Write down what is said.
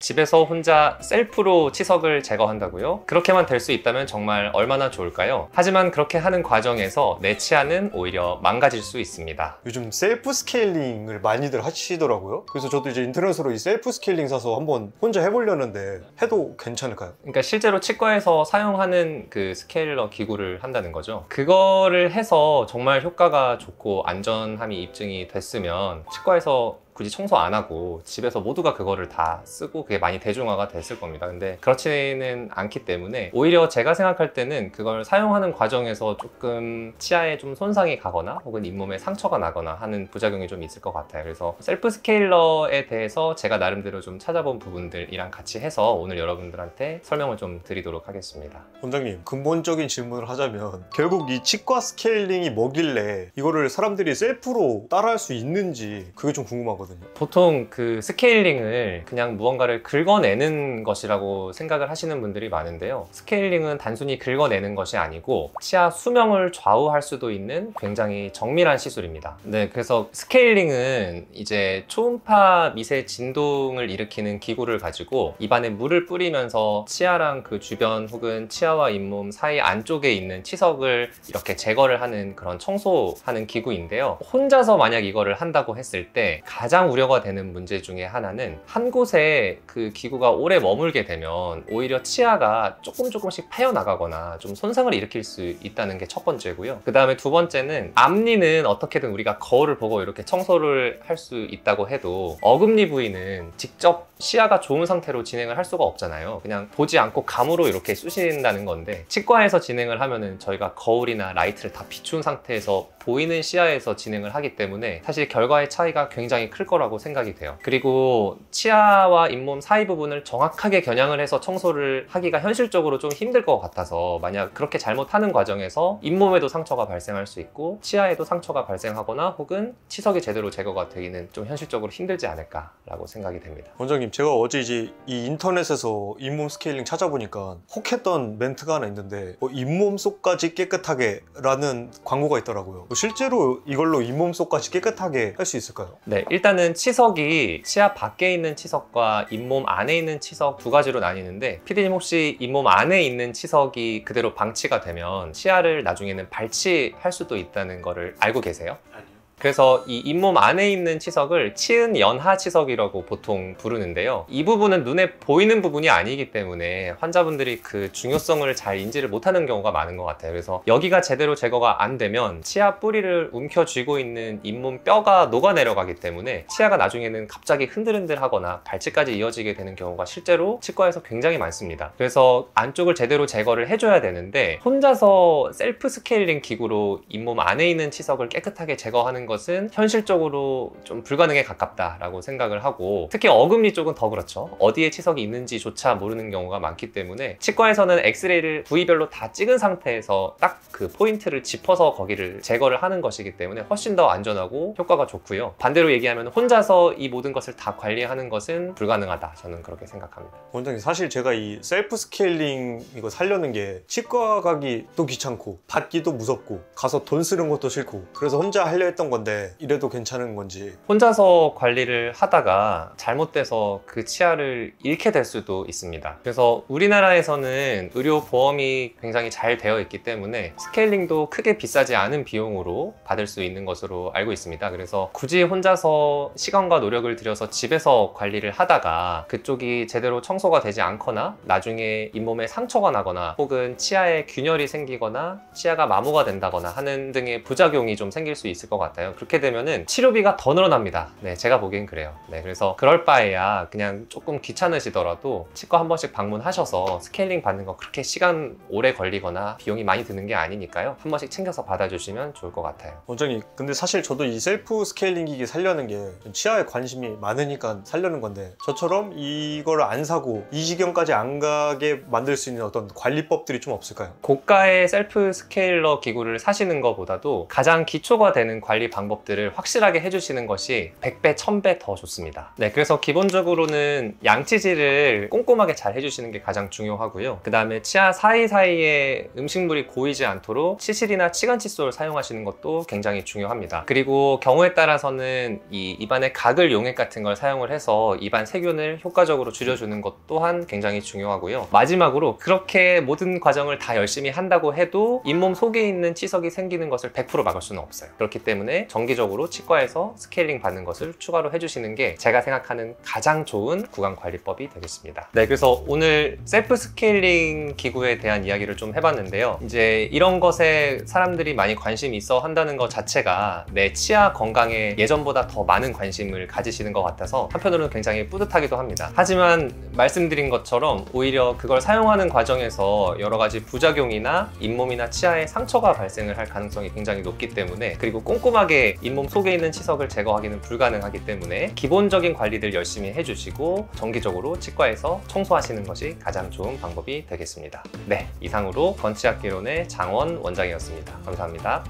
집에서 혼자 셀프로 치석을 제거한다고요? 그렇게만 될 수 있다면 정말 얼마나 좋을까요? 하지만 그렇게 하는 과정에서 내 치아는 오히려 망가질 수 있습니다. 요즘 셀프 스케일링을 많이들 하시더라고요. 그래서 저도 이제 인터넷으로 이 셀프 스케일링 사서 한번 혼자 해보려는데 해도 괜찮을까요? 그러니까 실제로 치과에서 사용하는 그 스케일러 기구를 한다는 거죠. 그거를 해서 정말 효과가 좋고 안전함이 입증이 됐으면 치과에서 굳이 청소 안 하고 집에서 모두가 그거를 다 쓰고 그게 많이 대중화가 됐을 겁니다. 근데 그렇지는 않기 때문에 오히려 제가 생각할 때는 그걸 사용하는 과정에서 조금 치아에 좀 손상이 가거나 혹은 잇몸에 상처가 나거나 하는 부작용이 좀 있을 것 같아요. 그래서 셀프 스케일러에 대해서 제가 나름대로 좀 찾아본 부분들이랑 같이 해서 오늘 여러분들한테 설명을 좀 드리도록 하겠습니다. 원장님, 근본적인 질문을 하자면 결국 이 치과 스케일링이 뭐길래 이거를 사람들이 셀프로 따라할 수 있는지 그게 좀 궁금하거든요. 보통 그 스케일링을 그냥 무언가를 긁어내는 것이라고 생각을 하시는 분들이 많은데요. 스케일링은 단순히 긁어내는 것이 아니고 치아 수명을 좌우할 수도 있는 굉장히 정밀한 시술입니다. 네, 그래서 스케일링은 이제 초음파 미세 진동을 일으키는 기구를 가지고 입안에 물을 뿌리면서 치아랑 그 주변 혹은 치아와 잇몸 사이 안쪽에 있는 치석을 이렇게 제거를 하는 그런 청소하는 기구인데요. 혼자서 만약 이거를 한다고 했을 때 가장 우려가 되는 문제 중에 하나는 한 곳에 그 기구가 오래 머물게 되면 오히려 치아가 조금씩 패여나가거나 좀 손상을 일으킬 수 있다는 게 첫 번째고요. 그 다음에 두 번째는 앞니는 어떻게든 우리가 거울을 보고 이렇게 청소를 할 수 있다고 해도 어금니 부위는 직접 시야가 좋은 상태로 진행을 할 수가 없잖아요. 그냥 보지 않고 감으로 이렇게 쑤신다는 건데 치과에서 진행을 하면은 저희가 거울이나 라이트를 다 비춘 상태에서 보이는 시야에서 진행을 하기 때문에 사실 결과의 차이가 굉장히 클 거라고 생각이 돼요. 그리고 치아와 잇몸 사이 부분을 정확하게 겨냥을 해서 청소를 하기가 현실적으로 좀 힘들 것 같아서 만약 그렇게 잘못하는 과정에서 잇몸에도 상처가 발생할 수 있고 치아에도 상처가 발생하거나 혹은 치석이 제대로 제거가 되기는 좀 현실적으로 힘들지 않을까라고 생각이 됩니다. 원장님, 제가 어제 이제 이 인터넷에서 잇몸 스케일링 찾아보니까 혹했던 멘트가 하나 있는데 잇몸 속까지 깨끗하게 라는 광고가 있더라고요. 실제로 이걸로 잇몸 속까지 깨끗하게 할 수 있을까요? 네, 일단은 치석이 치아 밖에 있는 치석과 잇몸 안에 있는 치석 두 가지로 나뉘는데 PD님 혹시 잇몸 안에 있는 치석이 그대로 방치가 되면 치아를 나중에는 발치할 수도 있다는 거를 알고 계세요? 아니요. 그래서 이 잇몸 안에 있는 치석을 치은 연하 치석이라고 보통 부르는데요. 이 부분은 눈에 보이는 부분이 아니기 때문에 환자분들이 그 중요성을 잘 인지를 못하는 경우가 많은 것 같아요. 그래서 여기가 제대로 제거가 안 되면 치아 뿌리를 움켜쥐고 있는 잇몸 뼈가 녹아내려가기 때문에 치아가 나중에는 갑자기 흔들흔들하거나 발치까지 이어지게 되는 경우가 실제로 치과에서 굉장히 많습니다. 그래서 안쪽을 제대로 제거를 해줘야 되는데 혼자서 셀프 스케일링 기구로 잇몸 안에 있는 치석을 깨끗하게 제거하는 것은 현실적으로 좀 불가능에 가깝다라고 생각을 하고 특히 어금니 쪽은 더 그렇죠. 어디에 치석이 있는지조차 모르는 경우가 많기 때문에 치과에서는 엑스레이를 부위별로 다 찍은 상태에서 딱 그 포인트를 짚어서 거기를 제거를 하는 것이기 때문에 훨씬 더 안전하고 효과가 좋고요. 반대로 얘기하면 혼자서 이 모든 것을 다 관리하는 것은 불가능하다. 저는 그렇게 생각합니다. 원장님, 사실 제가 이 셀프 스케일링 이거 살려는 게 치과 가기 또 귀찮고 받기도 무섭고 가서 돈 쓰는 것도 싫고 그래서 혼자 하려 했던 건데 이래도 괜찮은 건지. 혼자서 관리를 하다가 잘못돼서 그 치아를 잃게 될 수도 있습니다. 그래서 우리나라에서는 의료보험이 굉장히 잘 되어 있기 때문에 스케일링도 크게 비싸지 않은 비용으로 받을 수 있는 것으로 알고 있습니다. 그래서 굳이 혼자서 시간과 노력을 들여서 집에서 관리를 하다가 그쪽이 제대로 청소가 되지 않거나 나중에 잇몸에 상처가 나거나 혹은 치아에 균열이 생기거나 치아가 마모가 된다거나 하는 등의 부작용이 좀 생길 수 있을 것 같아요. 그렇게 되면은 치료비가 더 늘어납니다. 네, 제가 보기엔 그래요. 네, 그래서 그럴 바에야 그냥 조금 귀찮으시더라도 치과 한 번씩 방문하셔서 스케일링 받는 거 그렇게 시간 오래 걸리거나 비용이 많이 드는 게 아니니까요. 한 번씩 챙겨서 받아주시면 좋을 것 같아요. 원장님, 근데 사실 저도 이 셀프 스케일링 기기 살려는 게 치아에 관심이 많으니까 살려는 건데 저처럼 이걸 안 사고 이 지경까지 안 가게 만들 수 있는 어떤 관리법들이 좀 없을까요? 고가의 셀프 스케일러 기구를 사시는 것보다도 가장 기초가 되는 관리 방법들을 확실하게 해주시는 것이 100배, 1000배 더 좋습니다. 네, 그래서 기본적으로는 양치질을 꼼꼼하게 잘 해주시는 게 가장 중요하고요. 그 다음에 치아 사이사이에 음식물이 고이지 않도록 치실이나 치간 칫솔을 사용하시는 것도 굉장히 중요합니다. 그리고 경우에 따라서는 이 입안의 가글 용액 같은 걸 사용을 해서 입안 세균을 효과적으로 줄여주는 것 또한 굉장히 중요하고요. 마지막으로 그렇게 모든 과정을 다 열심히 한다고 해도 잇몸 속에 있는 치석이 생기는 것을 100% 막을 수는 없어요. 그렇기 때문에 정기적으로 치과에서 스케일링 받는 것을 추가로 해주시는 게 제가 생각하는 가장 좋은 구강관리법이 되겠습니다. 네, 그래서 오늘 셀프 스케일링 기구에 대한 이야기를 좀 해봤는데요. 이제 이런 것에 사람들이 많이 관심이 있어 한다는 것 자체가 내 치아 건강에 예전보다 더 많은 관심을 가지시는 것 같아서 한편으로는 굉장히 뿌듯하기도 합니다. 하지만 말씀드린 것처럼 오히려 그걸 사용하는 과정에서 여러 가지 부작용이나 잇몸이나 치아에 상처가 발생을 할 가능성이 굉장히 높기 때문에, 그리고 꼼꼼하게 잇몸 속에 있는 치석을 제거하기는 불가능하기 때문에 기본적인 관리들 열심히 해주시고 정기적으로 치과에서 청소하시는 것이 가장 좋은 방법이 되겠습니다. 네, 이상으로 건치악기론의 장원 원장이었습니다. 감사합니다.